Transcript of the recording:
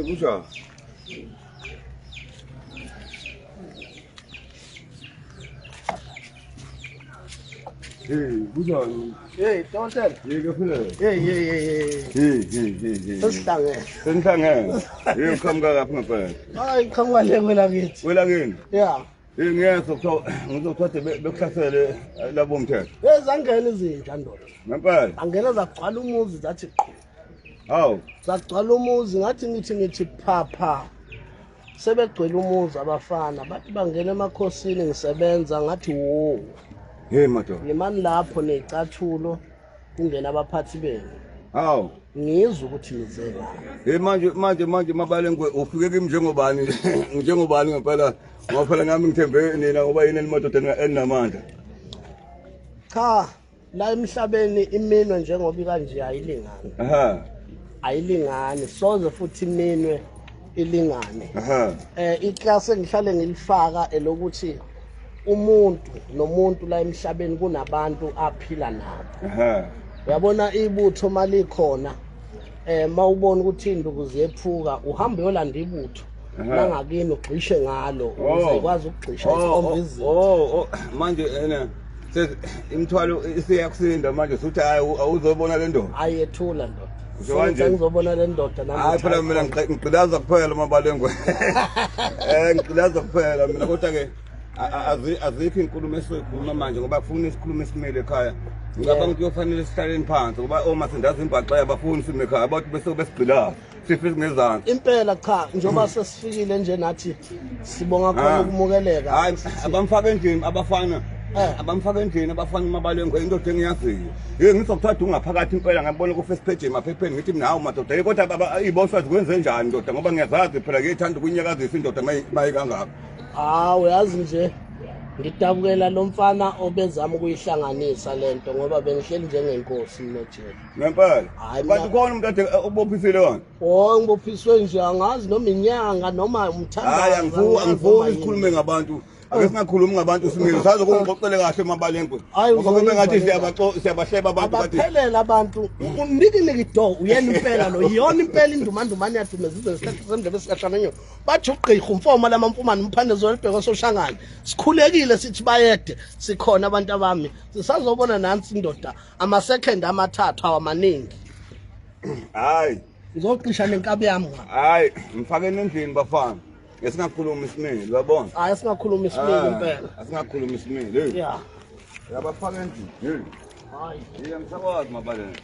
Busha. Busha. Don't tell. Yeah. Ngiyeza ngizothatha bekuhlasele labo mthetho. Angena izinja ndoda. Ngempela. Angena zagcwala umuzi zathi qho. Hawu. Zagcwala umuzi ngithi phapha. Sebegcwele umuzi abafana bathi bangena emakhosini ngisebenza ngathi wo. Hey madoda. Yimani lapho necathulo kungena abaphathi benu. Hawu. Ngizwe ukuthi nizela. Hey manje uMabalengwe ufike kimi njengobani ngempela ngoba ngami ngithembe nina ngoba yini madoda enamandla. Cha, la emhlabeni iminwe njengoba kanje ayilingani. Aha. Ayilingani soze futhi iminwe ilingane. Aha. Iklasi engihlale ngilifaka elokuthi umuntu nomuntu la emhlabeni kunabantu aphila nabo. Aha. Uyabona ibutho malikhona mawubona ukuthi induku ziyephuka uhamba uyolanda ibutho nangakini ugxishe ngalo ukuze ikwazi ukugxisha isikhombizi. Manje imithwalo isiyakusinda manje uthi hayi awuzobona le ndoda. Ayethula ndoda. Ngizobona le ndoda nami. Hayi phela mina ngigqilaza kuphela uMabalengwe. Ngigqilaza kuphela mina kodwa ke azikho inkulumo esikhuluma manje ngoba kufuna isikhulumo esimele ekhaya. Ngicabanga ukuthi kuyofanele sihlaleni phansi ngoba uma sindazi imbaxa yabafuni sime ekhaya abantu bese besigqilaza sife singezansi. Impela cha njengoba sesifikile nje nathi sibonga khona ukumukeleka. Hayi abamfaka endlini abafana. Abamfaka endlini abafana uMabalengwe indoda engiyaziyo. Ngizokuthatha ungaphakathi impela ngabona ku first page emaphepheni ngithi nawu madoda kodwa iboswa zikwenze njani ndoda ngoba ngiyazazi phela ngiyithanda ukunyakazisa indoda mayikangaka. Uyazi nje ngidabukela lo mfana obezama ukuyihlanganisa lento ngoba bengihleli njengenkosi mina jela. Ngempela. Kanti khona umuntu ade obophisile wona. Ngibophiswe nje angazi noma inyanga noma umthandazo. Hayi angifuni ukukhulume ngabantu. Ake singakhulumi ngabantu simile sazi ukungixoxele kahle uMabalengwe. Ngoba bengathi siyabahleba abantu bathi. Abaphelela abantu unikile ido uyena impela lo yiyona impela indumandumane yadumezizwe ngesikhathi semndebe sikashana bathi ugqirha umfoma lamamfumane umphande zolibheka soshangane sikhulekile sithi bayede sikhona abantu abami sisazobona nansi indoda ama second amathathu awamaningi. Hayi ngizoqisha nenkabi yami. Hayi mfake endlini bafana. Esingakhuluma isimile uyabona? Hayi singakhuluma isimile impela. Asingakhuluma isimile. Yeah. Yabafaka endlini. Hayi. Ngiyasabazi Mabalengwe.